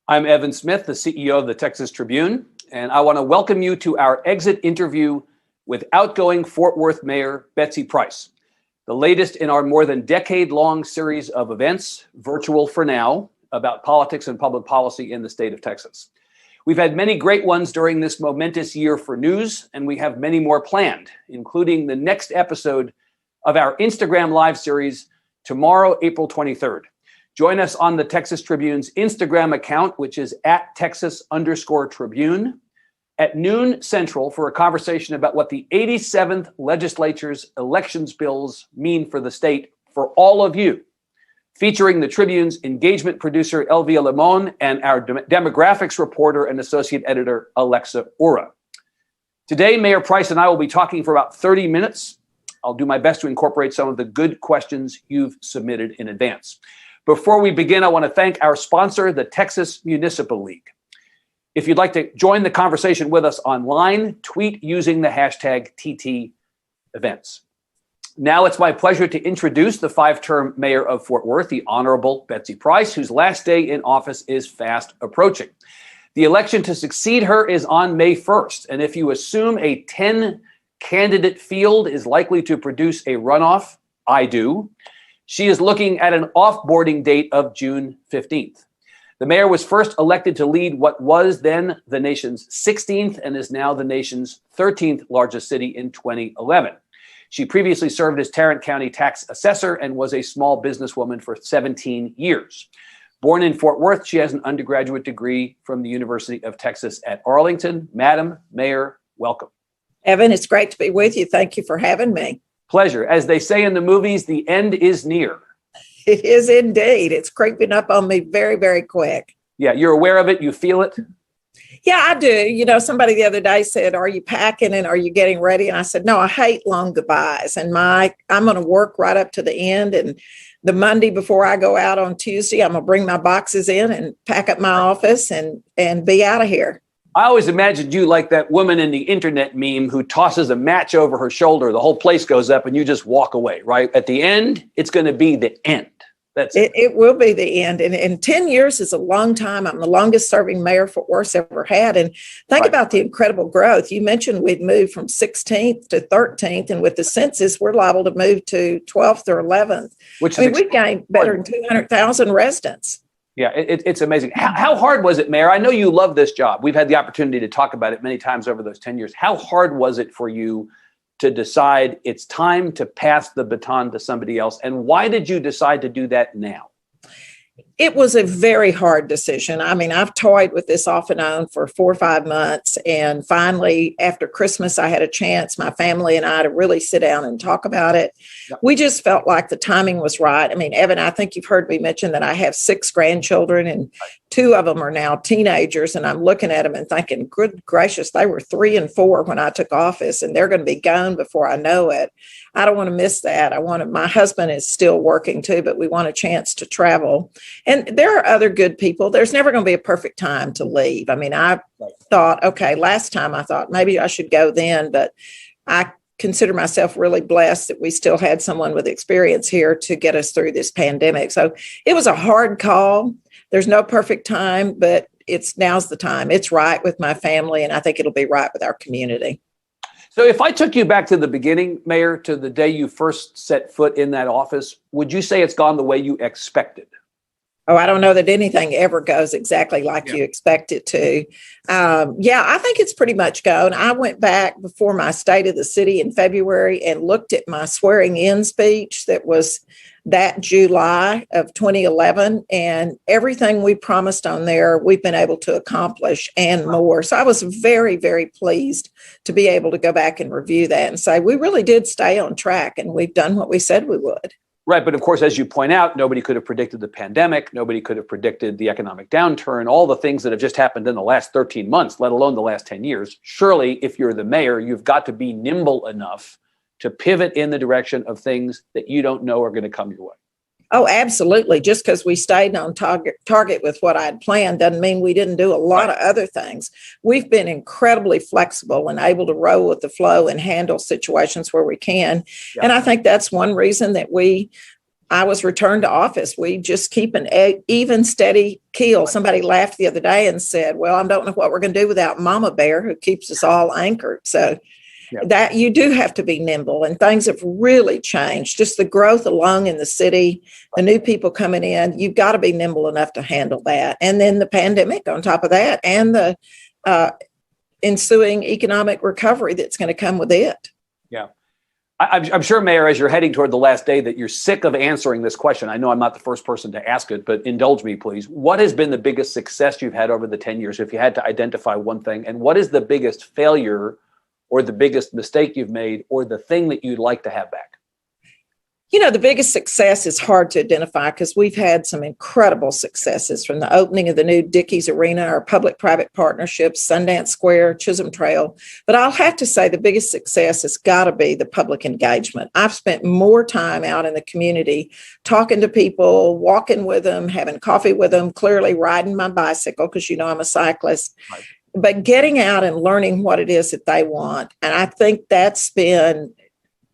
I'm Evan Smith, the CEO of the Texas Tribune, and I want to welcome you to our exit interview with outgoing Fort Worth Mayor Betsy Price, the latest in our more than decade-long series of events, virtual for now, about politics and public policy in the state of Texas. We've had many great ones during this momentous year for news, and we have many more planned, including the next episode of our Instagram Live series tomorrow, April 23rd. Join us on the Texas Tribune's Instagram account, which is at Texas_Tribune, at noon Central for a conversation about what the 87th legislature's elections bills mean for the state for all of you, featuring the Tribune's engagement producer, Elvia Limon, and our demographics reporter and associate editor, Alexa Ura. Today, Mayor Price and I will be talking for about 30 minutes. I'll do my best to incorporate some of the good questions you've submitted in advance. Before we begin, I want to thank our sponsor, the Texas Municipal League. If you'd like to join the conversation with us online, tweet using the hashtag #TTEvents. Now it's my pleasure to introduce the five-term mayor of Fort Worth, the Honorable Betsy Price, whose last day in office is fast approaching. The election to succeed her is on May 1st, and if you assume a 10-candidate field is likely to produce a runoff, I do. She is looking at an off-boarding date of June 15th. The mayor was first elected to lead what was then the nation's 16th and is now the nation's 13th largest city in 2011. She previously served as Tarrant County tax assessor and was a small businesswoman for 17 years. Born in Fort Worth, she has an undergraduate degree from the University of Texas at Arlington. Madam Mayor, welcome. Evan, it's great to be with you. Thank you for having me. Pleasure. As they say in the movies, the end is near. It is indeed. It's creeping up on me very, very quick. Yeah, you're aware of it. You feel it. Yeah, I do. You know, somebody the other day said, "Are you packing and are you getting ready?" And I said, "No, I hate long goodbyes. And I'm going to work right up to the end. And the Monday before I go out on Tuesday, I'm going to bring my boxes in and pack up my office and be out of here." I always imagined you like that woman in the internet meme who tosses a match over her shoulder. The whole place goes up and you just walk away, right? At the end, it's going to be the end. That's it. It will be the end. And 10 years is a long time. I'm the longest serving mayor Fort Worth's ever had. And think about the incredible growth. You mentioned we'd moved from 16th to 13th. And with the census, we're liable to move to 12th or 11th. We've gained better than 200,000 residents. Yeah, it's amazing. How hard was it, Mayor? I know you love this job. We've had the opportunity to talk about it many times over those 10 years. How hard was it for you to decide it's time to pass the baton to somebody else? And why did you decide to do that now? It was a very hard decision. I mean, I've toyed with this off and on for 4 or 5 months. And finally, after Christmas, I had a chance, my family and I, to really sit down and talk about it. Yep. We just felt like the timing was right. I mean, Evan, I think you've heard me mention that I have 6 grandchildren and 2 of them are now teenagers. And I'm looking at them and thinking, good gracious, they were 3 and 4 when I took office and they're going to be gone before I know it. I don't want to miss that. My husband is still working too, but we want a chance to travel. And there are other good people. There's never going to be a perfect time to leave. I mean, I thought, okay, last time I thought maybe I should go then, but I consider myself really blessed that we still had someone with experience here to get us through this pandemic. So it was a hard call. There's no perfect time, but now's the time. It's right with my family, and I think it'll be right with our community. So if I took you back to the beginning, Mayor, to the day you first set foot in that office, would you say it's gone the way you expected? Oh, I don't know that anything ever goes exactly like you expect it to. I think it's pretty much gone. I went back before my State of the City in February and looked at my swearing in speech that was that July of 2011, and everything we promised on there, we've been able to accomplish and more. So I was very, very pleased to be able to go back and review that and say, we really did stay on track and we've done what we said we would. Right. But of course, as you point out, nobody could have predicted the pandemic. Nobody could have predicted the economic downturn, all the things that have just happened in the last 13 months, let alone the last 10 years. Surely, if you're the mayor, you've got to be nimble enough to pivot in the direction of things that you don't know are going to come your way. Oh, absolutely. Just because we stayed on target with what I had planned doesn't mean we didn't do a lot of other things. We've been incredibly flexible and able to roll with the flow and handle situations where we can. Yeah. And I think that's one reason that I was returned to office. We just keep an even, steady keel. Somebody laughed the other day and said, well, I don't know what we're going to do without Mama Bear, who keeps us all anchored. So that you do have to be nimble, and things have really changed. Just the growth along in the city, the new people coming in, you've got to be nimble enough to handle that. And then the pandemic on top of that, and the ensuing economic recovery that's going to come with it. Yeah. I'm sure, Mayor, as you're heading toward the last day, that you're sick of answering this question. I know I'm not the first person to ask it, but indulge me, please. What has been the biggest success you've had over the 10 years, if you had to identify one thing? And what is the biggest failure or the biggest mistake you've made, or the thing that you'd like to have back? You know, the biggest success is hard to identify because we've had some incredible successes, from the opening of the new Dickies Arena, our public-private partnerships, Sundance Square, Chisholm Trail. But I'll have to say the biggest success has got to be the public engagement. I've spent more time out in the community talking to people, walking with them, having coffee with them, clearly riding my bicycle because, you know, I'm a cyclist. Right. But getting out and learning what it is that they want. And I think that's been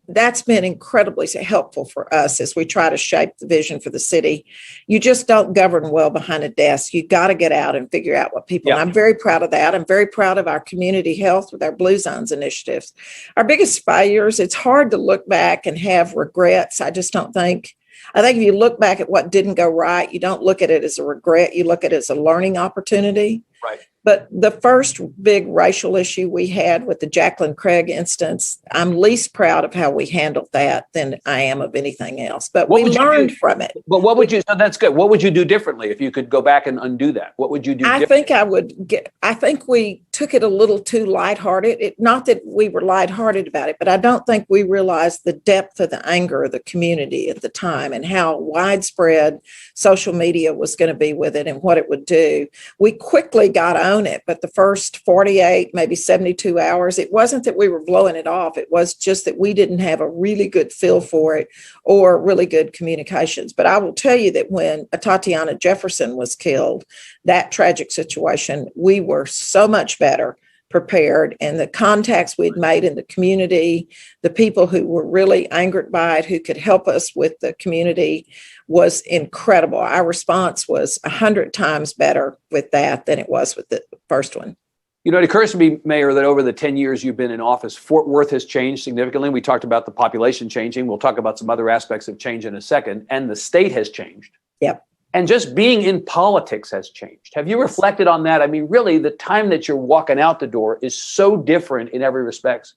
incredibly helpful for us as we try to shape the vision for the city. You just don't govern well behind a desk. You got to get out and figure out what people, and I'm very proud of that. I'm very proud of our community health with our Blue Zones initiatives. Our biggest failures, it's hard to look back and have regrets. I think if you look back at what didn't go right, you don't look at it as a regret. You look at it as a learning opportunity. Right. But the first big racial issue we had with the Jacqueline Craig instance, I'm least proud of how we handled that than I am of anything else. But we learned from it. But what would you, so that's good. What would you do differently if you could go back and undo that? What would you do differently? I think we took it a little too lighthearted. Not that we were lighthearted about it, but I don't think we realized the depth of the anger of the community at the time and how widespread social media was going to be with it and what it would do. We quickly got on it, but the first 48, maybe 72 hours, it wasn't that we were blowing it off. It was just that we didn't have a really good feel for it or really good communications. But I will tell you that when Tatiana Jefferson was killed, that tragic situation, we were so much better prepared, and the contacts we'd made in the community, the people who were really angered by it, who could help us with the community, was incredible. Our response was 100 times better with that than it was with the first one. You know, it occurs to me, Mayor, that over the 10 years you've been in office, Fort Worth has changed significantly. We talked about the population changing. We'll talk about some other aspects of change in a second. And the state has changed. Yep. And just being in politics has changed. Have you reflected on that? I mean, really, the time that you're walking out the door is so different in every respect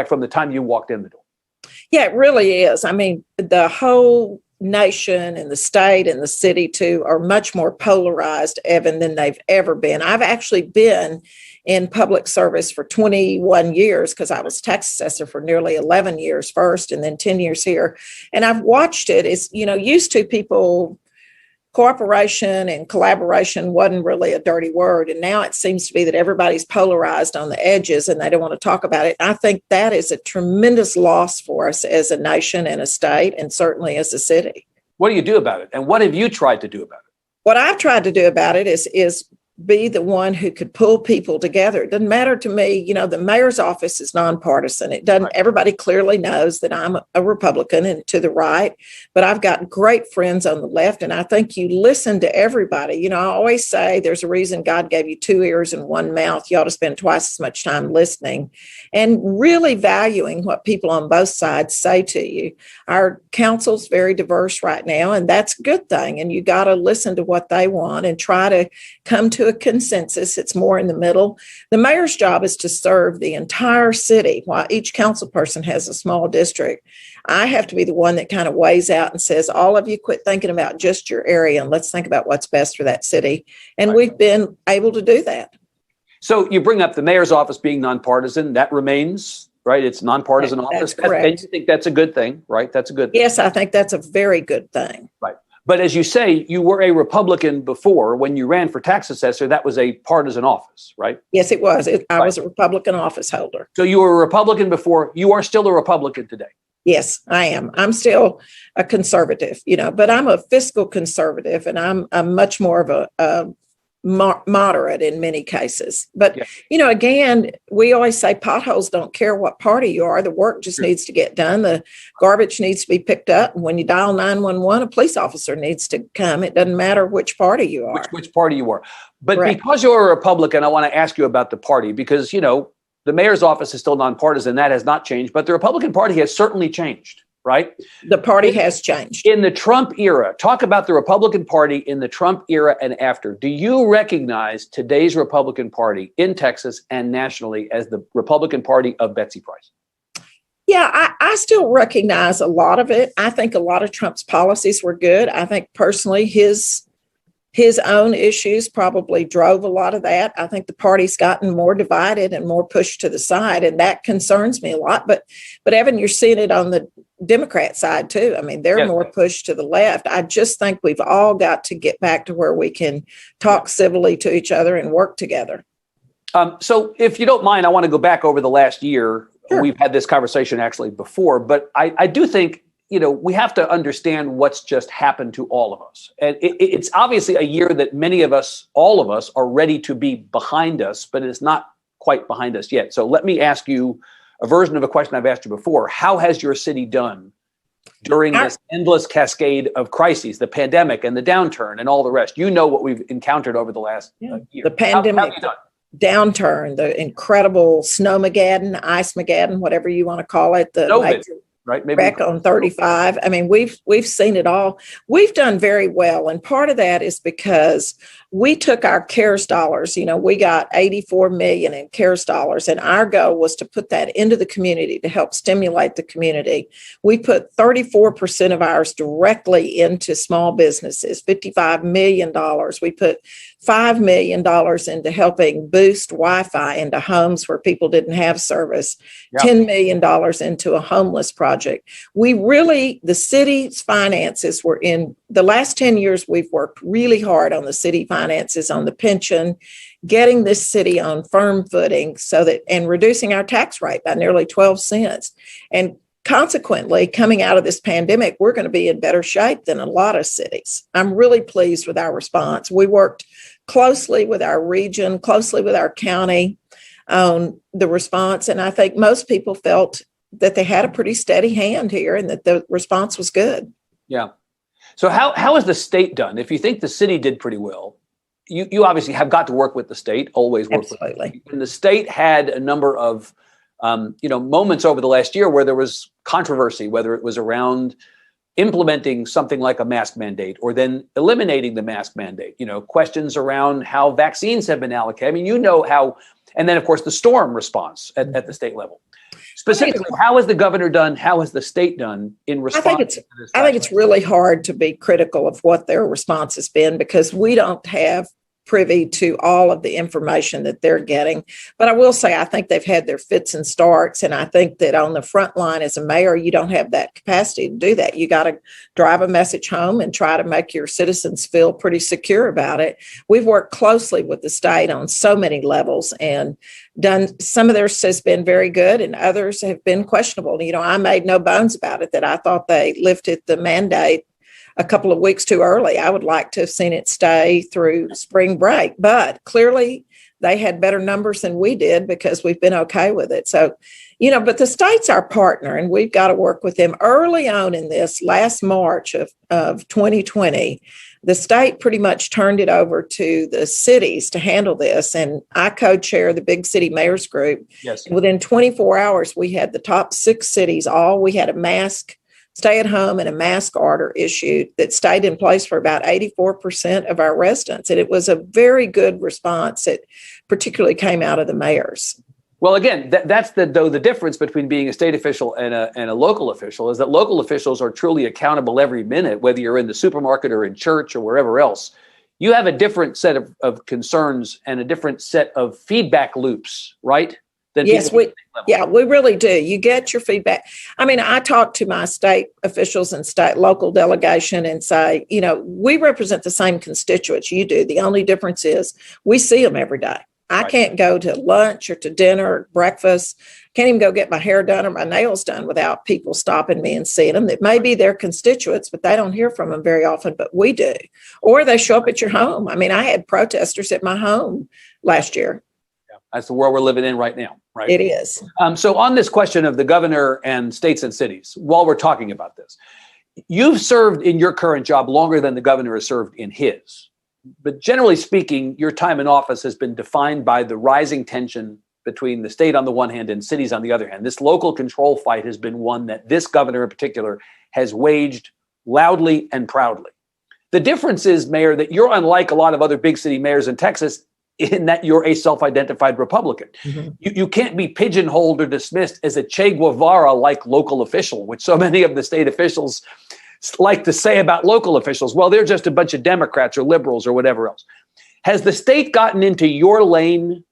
from the time you walked in the door. Yeah, it really is. I mean, the whole nation and the state and the city, too, are much more polarized, Evan, than they've ever been. I've actually been in public service for 21 years because I was tax assessor for nearly 11 years first and then 10 years here. And I've watched it. It's, you know, used to people, cooperation and collaboration wasn't really a dirty word. And now it seems to be that everybody's polarized on the edges and they don't want to talk about it. I think that is a tremendous loss for us as a nation and a state, and certainly as a city. What do you do about it? And what have you tried to do about it? What I've tried to do about it is be the one who could pull people together. It doesn't matter to me. You know, the mayor's office is nonpartisan. It doesn't, everybody clearly knows that I'm a Republican and to the right, but I've got great friends on the left. And I think you listen to everybody. You know, I always say there's a reason God gave you 2 ears and 1 mouth. You ought to spend twice as much time listening and really valuing what people on both sides say to you. Our council's very diverse right now, and that's a good thing. And you got to listen to what they want and try to come to a consensus. It's more in the middle. The mayor's job is to serve the entire city, while each council person has a small district. I have to be the one that kind of weighs out and says, all of you quit thinking about just your area and let's think about what's best for that city. And we've been able to do that. So you bring up the mayor's office being nonpartisan. That remains, right? It's nonpartisan office. That's correct. And you think that's a good thing, right? That's a good thing. Yes, I think that's a very good thing. Right. But as you say, you were a Republican before. When you ran for tax assessor, that was a partisan office, right? Yes, it was. I was a Republican office holder. So you were a Republican before. You are still a Republican today. Yes, I am. I'm still a conservative, you know, but I'm a fiscal conservative, and I'm much more of a moderate in many cases. But, Yeah. Again, we always say potholes don't care what party you are. The work just needs to get done. The garbage needs to be picked up. And when you dial 911, a police officer needs to come. It doesn't matter which party you are. Which party you are. But Correct. Because you're a Republican, I want to ask you about the party because, the mayor's office is still nonpartisan. That has not changed. But the Republican Party has certainly changed, right? The party has changed. In the Trump era, talk about the Republican Party in the Trump era and after. Do you recognize today's Republican Party in Texas and nationally as the Republican Party of Betsy Price? Yeah, I still recognize a lot of it. I think a lot of Trump's policies were good. I think personally his own issues probably drove a lot of that. I think the party's gotten more divided and more pushed to the side, and that concerns me a lot. But Evan, you're seeing it on the Democrat side too. I mean, they're more pushed to the left. I just think we've all got to get back to where we can talk civilly to each other and work together. So if you don't mind, I want to go back over the last year. Sure. We've had this conversation actually before, but I do think we have to understand what's just happened to all of us. And it's obviously a year that many of us, all of us, are ready to be behind us, but it's not quite behind us yet. So let me ask you a version of a question I've asked you before. How has your city done during this endless cascade of crises, the pandemic and the downturn and all the rest? You know what we've encountered over the last year. The pandemic, downturn, the incredible snowmageddon, ice-mageddon, whatever you want to call it, the major right? Maybe wreck on 35. I mean, we've seen it all. We've done very well. And part of that is because we took our CARES dollars. We got $84 million in CARES dollars. And our goal was to put that into the community to help stimulate the community. We put 34% of ours directly into small businesses, $55 million. We put $5 million into helping boost Wi-Fi into homes where people didn't have service, $10 million into a homeless project. The city's finances were in the last 10 years. We've worked really hard on the city finances, on the pension, getting this city on firm footing and reducing our tax rate by nearly 12 cents. And consequently, coming out of this pandemic, we're going to be in better shape than a lot of cities. I'm really pleased with our response. We worked closely with our region, closely with our county on the response. And I think most people felt that they had a pretty steady hand here and that the response was good. Yeah. So how has the state done? If you think the city did pretty well, you obviously have got to work with the state, always work with the state. And the state had a number of moments over the last year where there was controversy, whether it was around implementing something like a mask mandate or then eliminating the mask mandate, questions around how vaccines have been allocated. I mean, how, and then of course the storm response at the state level. Specifically, how has the governor done? How has the state done in response to this? I think it's really hard to be critical of what their response has been because we don't have privy to all of the information that they're getting. But I will say, I think they've had their fits and starts. And I think that on the front line as a mayor, you don't have that capacity to do that. You got to drive a message home and try to make your citizens feel pretty secure about it. We've worked closely with the state on so many levels and done, some of theirs has been very good and others have been questionable. I made no bones about it that I thought they lifted the mandate a couple of weeks too early. I would like to have seen it stay through spring break, but clearly they had better numbers than we did because we've been okay with it. So, but the state's our partner and we've got to work with them. Early on in this last March of 2020, the state pretty much turned it over to the cities to handle this. And I co-chair the Big City Mayors Group. Yes. And within 24 hours, we had the top 6 cities we had a stay at home and a mask order issued that stayed in place for about 84% of our residents. And it was a very good response that particularly came out of the mayors. Well, again, that's the difference between being a state official and a local official is that local officials are truly accountable every minute, whether you're in the supermarket or in church or wherever else. You have a different set of concerns and a different set of feedback loops, right? Yes, we really do. You get your feedback. I mean, I talk to my state officials and local delegation and say, we represent the same constituents you do. The only difference is we see them every day. I Right. can't go to lunch or to dinner or breakfast. Can't even go get my hair done or my nails done without people stopping me and seeing them. It may be their constituents, but they don't hear from them very often, but we do. Or they show up at your home. I mean, I had protesters at my home last year. Yeah. That's the world we're living in right now, right? It is. So on this question of the governor and states and cities, while we're talking about this, you've served in your current job longer than the governor has served in his. But generally speaking, your time in office has been defined by the rising tension between the state on the one hand and cities on the other hand. This local control fight has been one that this governor in particular has waged loudly and proudly. The difference is, Mayor, that you're unlike a lot of other big city mayors in Texas in that you're a self-identified Republican. Mm-hmm. You can't be pigeonholed or dismissed as a Che Guevara-like local official, which so many of the state officials like to say about local officials. Well, they're just a bunch of Democrats or liberals or whatever else. Has the state gotten into your lane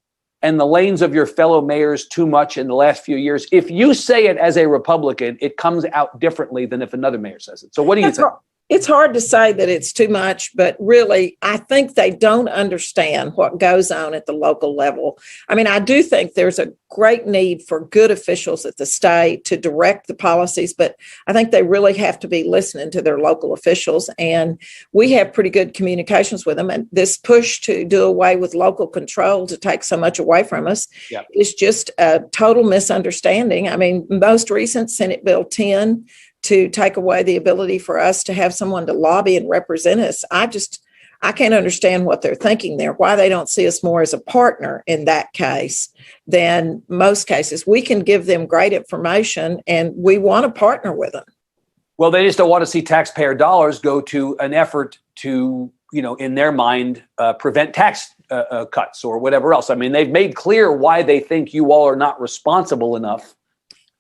and the lanes of your fellow mayors too much in the last few years? If you say it as a Republican, it comes out differently than if another mayor says it. So what do you think? It's hard to say that it's too much, but really, I think they don't understand what goes on at the local level. I mean, I do think there's a great need for good officials at the state to direct the policies, but I think they really have to be listening to their local officials. And we have pretty good communications with them. And this push to do away with local control to take so much away from us is just a total misunderstanding. I mean, most recent Senate Bill 10 to take away the ability for us to have someone to lobby and represent us. I can't understand what they're thinking there, why they don't see us more as a partner in that case than most cases. We can give them great information and we want to partner with them. Well, they just don't want to see taxpayer dollars go to an effort to, in their mind, prevent tax cuts or whatever else. I mean, they've made clear why they think you all are not responsible enough.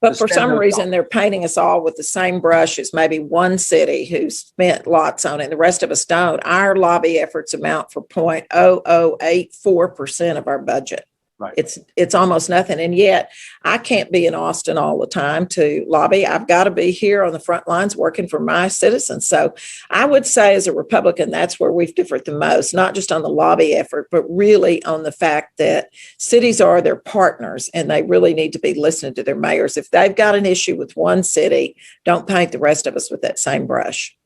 But for some reason, they're painting us all with the same brush as maybe one city who spent lots on it. The rest of us don't. Our lobby efforts amount for 0.0084% of our budget. Right. It's almost nothing. And yet I can't be in Austin all the time to lobby. I've got to be here on the front lines working for my citizens. So I would say as a Republican, that's where we've differed the most, not just on the lobby effort, but really on the fact that cities are their partners and they really need to be listening to their mayors. If they've got an issue with one city, don't paint the rest of us with that same brush.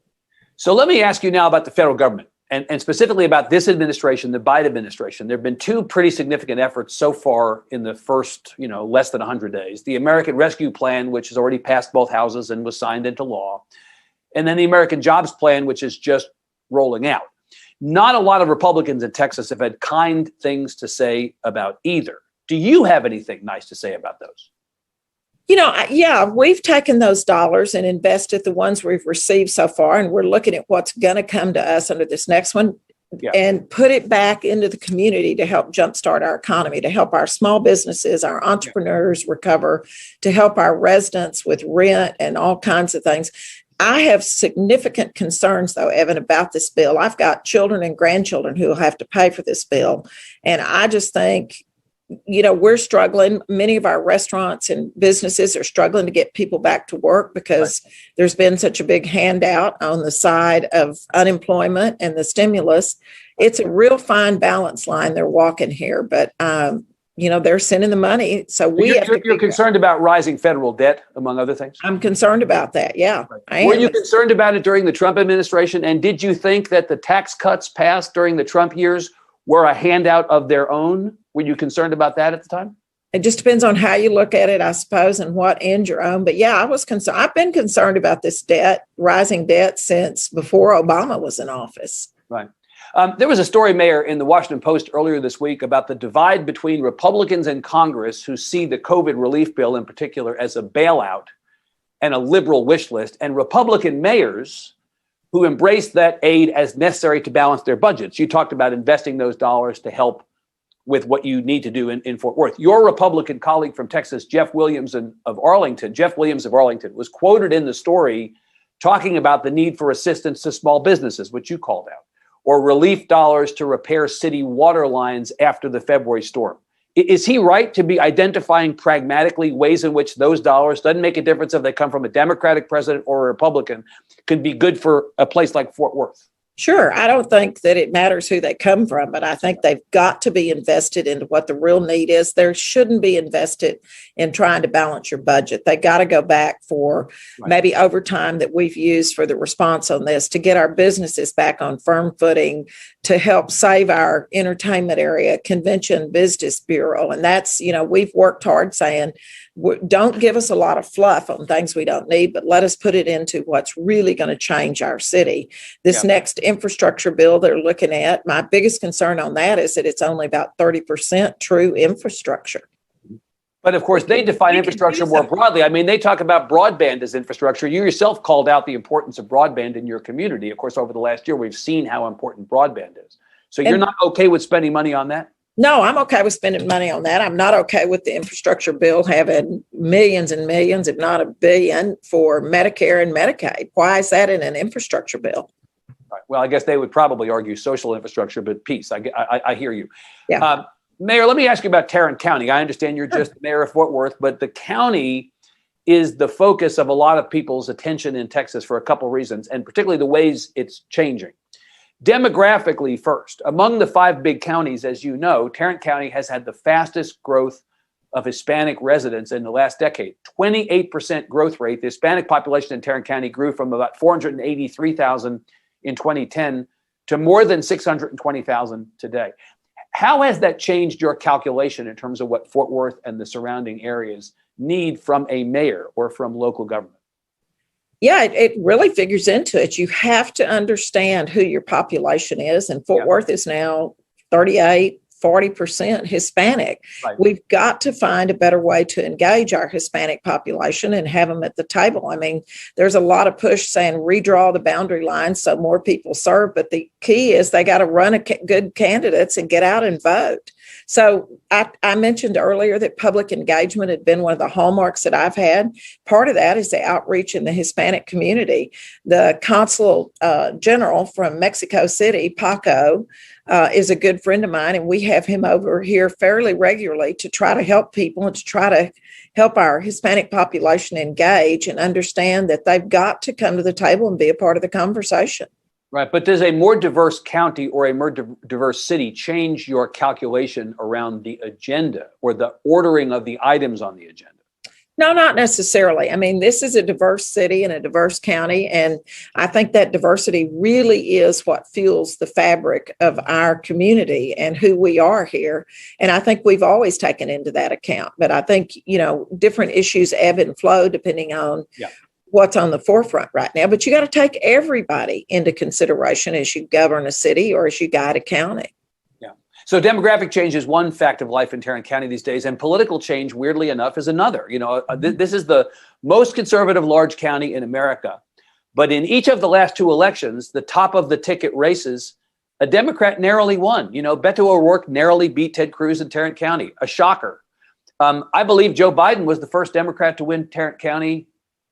So let me ask you now about the federal government. And specifically about this administration, the Biden administration. There have been two pretty significant efforts so far in the first, less than 100 days. The American Rescue Plan, which has already passed both houses and was signed into law. And then the American Jobs Plan, which is just rolling out. Not a lot of Republicans in Texas have had kind things to say about either. Do you have anything nice to say about those? We've taken those dollars and invested the ones we've received so far, and we're looking at what's going to come to us under this next one and put it back into the community to help jumpstart our economy, to help our small businesses, our entrepreneurs recover, to help our residents with rent and all kinds of things. I have significant concerns, though, Evan, about this bill. I've got children and grandchildren who will have to pay for this bill, and I just think we're struggling. Many of our restaurants and businesses are struggling to get people back to work because there's been such a big handout on the side of unemployment and the stimulus. It's a real fine balance line they're walking here, but they're sending the money. So you're concerned about rising federal debt, among other things? I'm concerned about that. Yeah. Right. Were you concerned about it during the Trump administration? And did you think that the tax cuts passed during the Trump years were a handout of their own? Were you concerned about that at the time? It just depends on how you look at it, I suppose, and what end you're on. But yeah, I was concerned. I've been concerned about this rising debt since before Obama was in office. Right. There was a story, Mayor, in the Washington Post earlier this week about the divide between Republicans in Congress who see the COVID relief bill in particular as a bailout and a liberal wish list, and Republican mayors who embrace that aid as necessary to balance their budgets. You talked about investing those dollars to help with what you need to do in Fort Worth. Your Republican colleague from Texas, Jeff Williams of Arlington, was quoted in the story talking about the need for assistance to small businesses, which you called out, or relief dollars to repair city water lines after the February storm. Is he right to be identifying pragmatically ways in which those dollars, doesn't make a difference if they come from a Democratic president or a Republican, could be good for a place like Fort Worth? Sure. I don't think that it matters who they come from, but I think they've got to be invested into what the real need is. There shouldn't be invested in trying to balance your budget. They got to go back for maybe overtime that we've used for the response on this to get our businesses back on firm footing, to help save our entertainment area, convention business bureau. And that's, we've worked hard saying, don't give us a lot of fluff on things we don't need, but let us put it into what's really going to change our city. This next infrastructure bill they're looking at, my biggest concern on that is that it's only about 30% true infrastructure. But of course, they define infrastructure more broadly. I mean, they talk about broadband as infrastructure. You yourself called out the importance of broadband in your community. Of course, over the last year, we've seen how important broadband is. So you're not okay with spending money on that? No, I'm okay with spending money on that. I'm not okay with the infrastructure bill having millions and millions, if not $1 billion, for Medicare and Medicaid. Why is that in an infrastructure bill? Right. Well, I guess they would probably argue social infrastructure, but peace. I hear you. Yeah. Mayor, let me ask you about Tarrant County. I understand you're just the mayor of Fort Worth, but the county is the focus of a lot of people's attention in Texas for a couple of reasons, and particularly the ways it's changing. Demographically first, among the 5 big counties, as you know, Tarrant County has had the fastest growth of Hispanic residents in the last decade. 28% growth rate. The Hispanic population in Tarrant County grew from about 483,000 in 2010 to more than 620,000 today. How has that changed your calculation in terms of what Fort Worth and the surrounding areas need from a mayor or from local government? Yeah, it really figures into it. You have to understand who your population is. And Fort Worth is now 40% Hispanic. Right. We've got to find a better way to engage our Hispanic population and have them at the table. I mean, there's a lot of push saying redraw the boundary lines so more people serve. But the key is they got to run good candidates and get out and vote. So I mentioned earlier that public engagement had been one of the hallmarks that I've had. Part of that is the outreach in the Hispanic community. The consul general from Mexico City, Paco, is a good friend of mine, and we have him over here fairly regularly to try to help people and to try to help our Hispanic population engage and understand that they've got to come to the table and be a part of the conversation. Right. But does a more diverse county or a more diverse city change your calculation around the agenda or the ordering of the items on the agenda? No, not necessarily. I mean, this is a diverse city and a diverse county, and I think that diversity really is what fuels the fabric of our community and who we are here. And I think we've always taken into that account. But I think, different issues ebb and flow depending on what's on the forefront right now. But you got to take everybody into consideration as you govern a city or as you guide a county. So demographic change is one fact of life in Tarrant County these days, and political change, weirdly enough, is another. This is the most conservative large county in America. But in each of the last 2 elections, the top of the ticket races, a Democrat narrowly won. Beto O'Rourke narrowly beat Ted Cruz in Tarrant County, a shocker. I believe Joe Biden was the first Democrat to win Tarrant County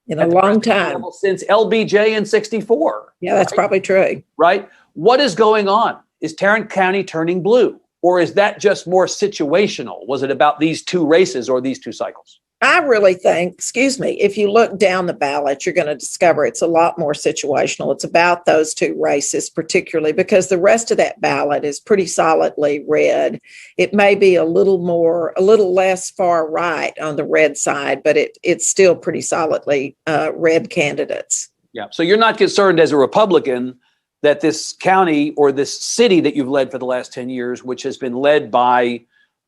in a long time since LBJ in 64. Yeah, that's probably true. Right? What is going on? Is Tarrant County turning blue? Or is that just more situational? Was it about these 2 races or these 2 cycles? I really think, if you look down the ballot, you're going to discover it's a lot more situational. It's about those 2 races, particularly because the rest of that ballot is pretty solidly red. It may be a little less far right on the red side, but it's still pretty solidly red candidates. Yeah. So you're not concerned as a Republican that this county or this city that you've led for the last 10 years, which has been led by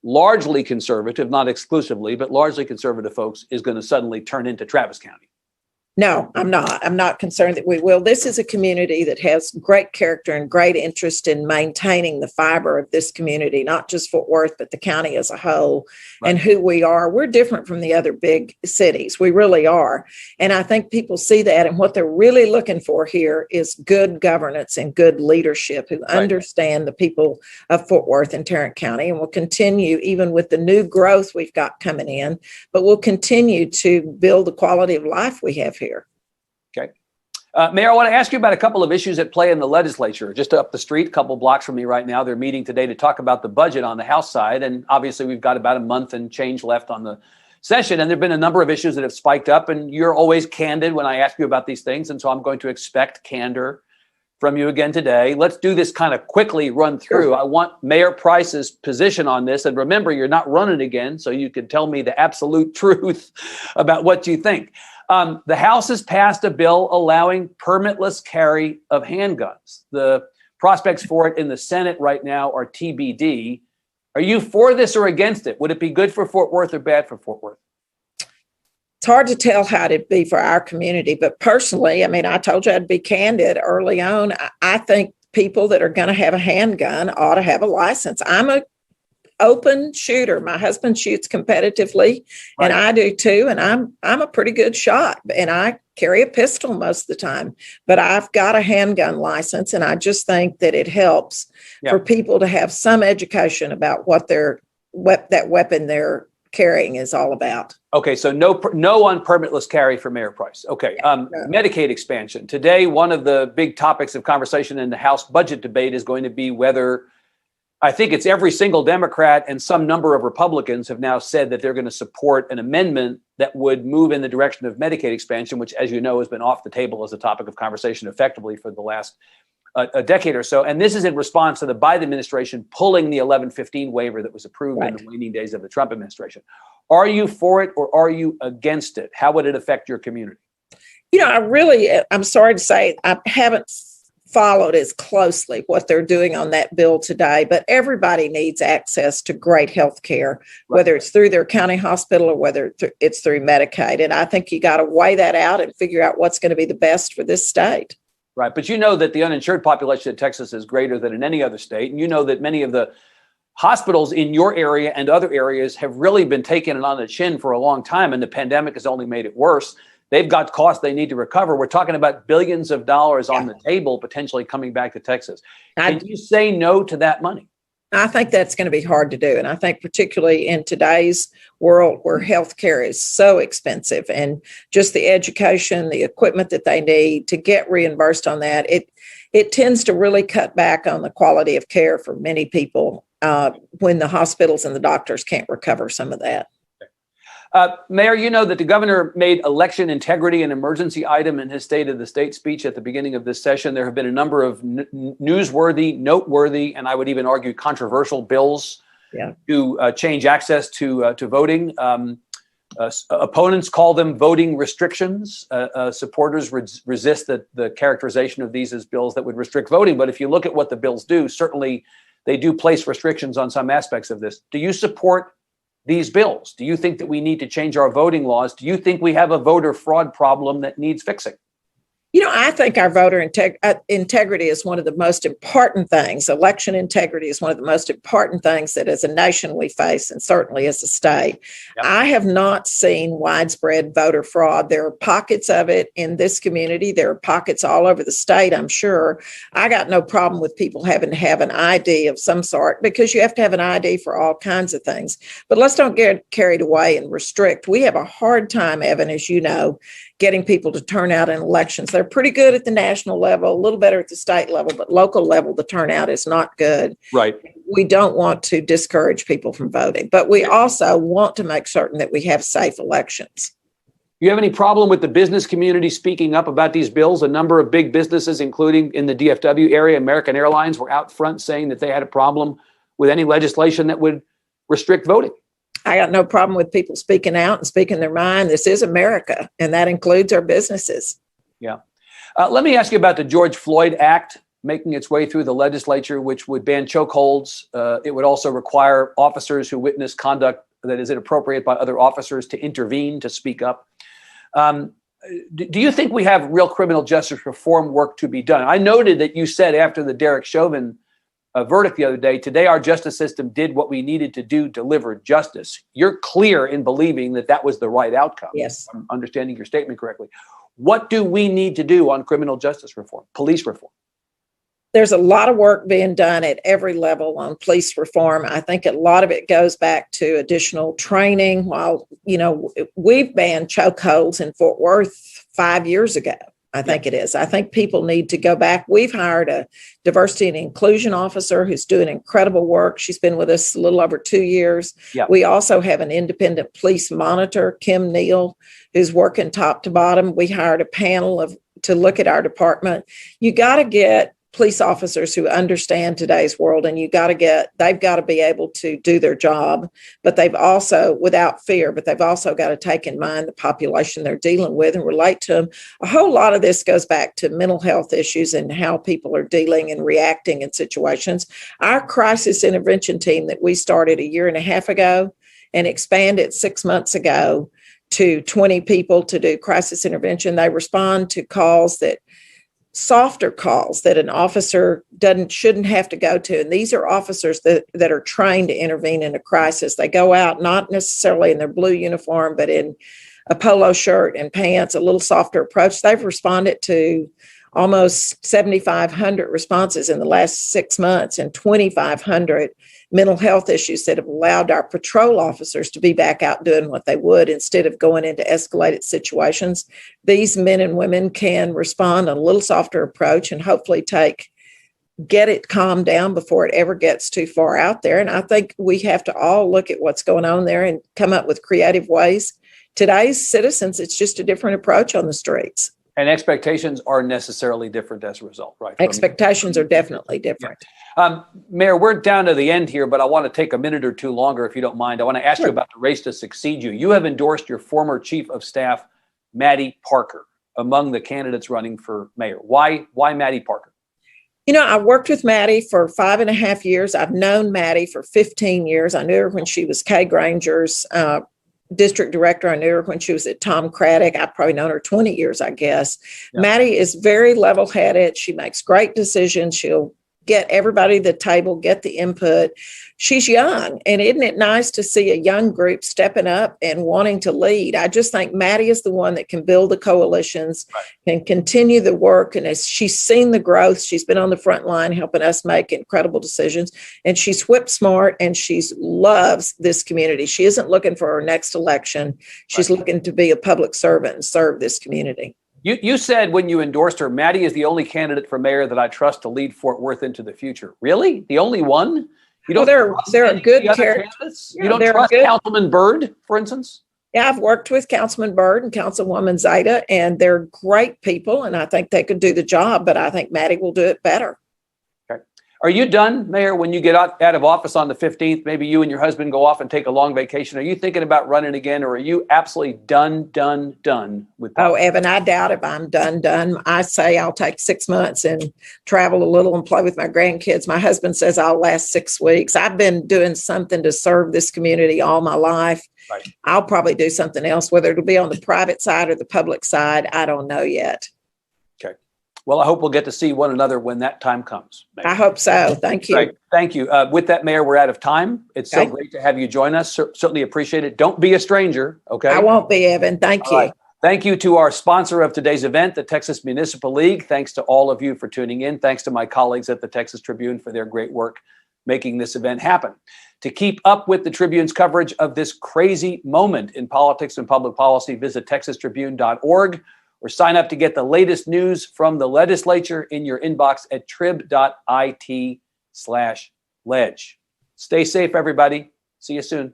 largely conservative, not exclusively, but largely conservative folks, is going to suddenly turn into Travis County? No, I'm not. I'm not concerned that we will. This is a community that has great character and great interest in maintaining the fiber of this community, not just Fort Worth, but the county as a whole, right, and who we are. We're different from the other big cities. We really are. And I think people see that. And what they're really looking for here is good governance and good leadership who understand the people of Fort Worth and Tarrant County, and will continue, even with the new growth we've got coming in, but we'll continue to build the quality of life we have here. Okay. Mayor, I want to ask you about a couple of issues at play in the legislature. Just up the street, a couple blocks from me right now, they're meeting today to talk about the budget on the House side. And obviously, we've got about a month and change left on the session. And there have been a number of issues that have spiked up. And you're always candid when I ask you about these things. And so I'm going to expect candor from you again today. Let's do this kind of quickly run through. Sure. I want Mayor Price's position on this. And remember, you're not running again, so you can tell me the absolute truth about what you think. The House has passed a bill allowing permitless carry of handguns. The prospects for it in the Senate right now are TBD. Are you for this or against it? Would it be good for Fort Worth or bad for Fort Worth? It's hard to tell how it'd be for our community, but personally, I mean, I told you I'd be candid early on. I think people that are going to have a handgun ought to have a license. I'm a open shooter. My husband shoots competitively, and I do too. And I'm a pretty good shot, and I carry a pistol most of the time. But I've got a handgun license, and I just think that it helps for people to have some education about what that weapon they're carrying is all about. Okay, so no on permitless carry for Mayor Price. Okay, Medicaid expansion. Today, one of the big topics of conversation in the House budget debate is going to be whether, I think it's every single Democrat and some number of Republicans have now said that they're going to support an amendment that would move in the direction of Medicaid expansion, which, as you know, has been off the table as a topic of conversation effectively for the last a decade or so. And this is in response to the Biden administration pulling the 1115 waiver that was approved in the waning days of the Trump administration. Are you for it or are you against it? How would it affect your community? You know, I'm sorry to say, I haven't followed as closely what they're doing on that bill today, but everybody needs access to great health care, whether it's through their county hospital or whether it's through Medicaid. And I think you got to weigh that out and figure out what's going to be the best for this state. Right. But you know that the uninsured population of Texas is greater than in any other state. And you know that many of the hospitals in your area and other areas have really been taking it on the chin for a long time. And the pandemic has only made it worse. They've got costs they need to recover. We're talking about billions of dollars on the table potentially coming back to Texas. Can you say no to that money? I think that's going to be hard to do. And I think particularly in today's world where healthcare is so expensive and just the education, the equipment that they need to get reimbursed on that, it tends to really cut back on the quality of care for many people when the hospitals and the doctors can't recover some of that. Mayor, you know that the governor made election integrity an emergency item in his State of the State speech at the beginning of this session. There have been a number of newsworthy, noteworthy, and I would even argue controversial bills to change access to voting. Opponents call them voting restrictions. Supporters resist the characterization of these as bills that would restrict voting. But if you look at what the bills do, certainly they do place restrictions on some aspects of this. Do you support these bills? Do you think that we need to change our voting laws? Do you think we have a voter fraud problem that needs fixing? You know, I think our voter integrity is one of the most important things. Election integrity is one of the most important things that as a nation we face, and certainly as a state. Yep. I have not seen widespread voter fraud. There are pockets of it in this community. There are pockets all over the state, I'm sure. I got no problem with people having to have an ID of some sort because you have to have an ID for all kinds of things. But let's don't get carried away and restrict. We have a hard time, Evan, as you know, getting people to turn out in elections. They're pretty good at the national level, a little better at the state level, but local level, the turnout is not good. Right. We don't want to discourage people from voting, but we also want to make certain that we have safe elections. You have any problem with the business community speaking up about these bills? A number of big businesses, including in the DFW area, American Airlines, were out front saying that they had a problem with any legislation that would restrict voting. I got no problem with people speaking out and speaking their mind. This is America, and that includes our businesses. Yeah. Let me ask you about the George Floyd Act making its way through the legislature, which would ban chokeholds. It would also require officers who witness conduct that is inappropriate by other officers to intervene, to speak up. Do you think we have real criminal justice reform work to be done? I noted that you said after the Derek Chauvin verdict the other day, today our justice system did what we needed to do, deliver justice. You're clear in believing that that was the right outcome. Yes. If I'm understanding your statement correctly. What do we need to do on criminal justice reform, police reform? There's a lot of work being done at every level on police reform. I think a lot of it goes back to additional training. While, you know, we've banned chokeholds in Fort Worth 5 years ago. I think it is. I think people need to go back. We've hired a diversity and inclusion officer who's doing incredible work. She's been with us a little over 2 years. Yeah. We also have an independent police monitor, Kim Neal, who's working top to bottom. We hired a panel of to look at our department. You got to get police officers who understand today's world, and they've got to be able to do their job, but they've also, without fear, but they've also got to take in mind the population they're dealing with and relate to them. A whole lot of this goes back to mental health issues and how people are dealing and reacting in situations. Our crisis intervention team that we started a year and a half ago and expanded 6 months ago to 20 people to do crisis intervention, they respond to softer calls that an officer shouldn't have to go to. And these are officers that are trained to intervene in a crisis. They go out not necessarily in their blue uniform, but in a polo shirt and pants, a little softer approach. They've responded to almost 7,500 responses in the last 6 months and 2,500 mental health issues that have allowed our patrol officers to be back out doing what they would instead of going into escalated situations. These men and women can respond a little softer approach and hopefully get it calmed down before it ever gets too far out there. And I think we have to all look at what's going on there and come up with creative ways. Today's citizens, it's just a different approach on the streets. And expectations are necessarily different as a result, right? Expectations are definitely different. Yeah. Mayor, we're down to the end here, but I want to take a minute or two longer, if you don't mind. I want to ask you about the race to succeed you. You have endorsed your former chief of staff, Maddie Parker, among the candidates running for mayor. Why Maddie Parker? You know, I worked with Maddie for 5.5 years. I've known Maddie for 15 years. I knew her when she was Kay Granger's district director. I knew her when she was at Tom Craddock. I've probably known her 20 years, I guess. Yeah. Maddie is very level-headed. She makes great decisions. She'll get everybody to the table, get the input. She's young, and isn't it nice to see a young group stepping up and wanting to lead? I just think Maddie is the one that can build the coalitions, can continue the work, and as she's seen the growth, she's been on the front line helping us make incredible decisions, and she's whip smart, and she loves this community. She isn't looking for her next election. She's looking to be a public servant and serve this community. You said when you endorsed her, Maddie is the only candidate for mayor that I trust to lead Fort Worth into the future. Really? The only one? You don't they're a good characters. You don't trust Councilman Byrd, for instance? Yeah, I've worked with Councilman Byrd and Councilwoman Zeta, and they're great people, and I think they could do the job, but I think Maddie will do it better. Okay. Are you done, Mayor, when you get out of office on the 15th? Maybe you and your husband go off and take a long vacation. Are you thinking about running again, or are you absolutely done with that? Oh, Evan, I doubt if I'm done. I say I'll take 6 months and travel a little and play with my grandkids. My husband says I'll last 6 weeks. I've been doing something to serve this community all my life. Right. I'll probably do something else, whether it'll be on the private side or the public side. I don't know yet. Okay. Well, I hope we'll get to see one another when that time comes. Mayor. I hope so. Thank you. Great. Thank you. With that, Mayor, we're out of time. It's so great to have you join us. Certainly appreciate it. Don't be a stranger, okay? I won't be, Evan. Thank you. Right. Thank you to our sponsor of today's event, the Texas Municipal League. Thanks to all of you for tuning in. Thanks to my colleagues at the Texas Tribune for their great work making this event happen. To keep up with the Tribune's coverage of this crazy moment in politics and public policy, visit texastribune.org. or sign up to get the latest news from the legislature in your inbox at trib.it/ledge. Stay safe, everybody. See you soon.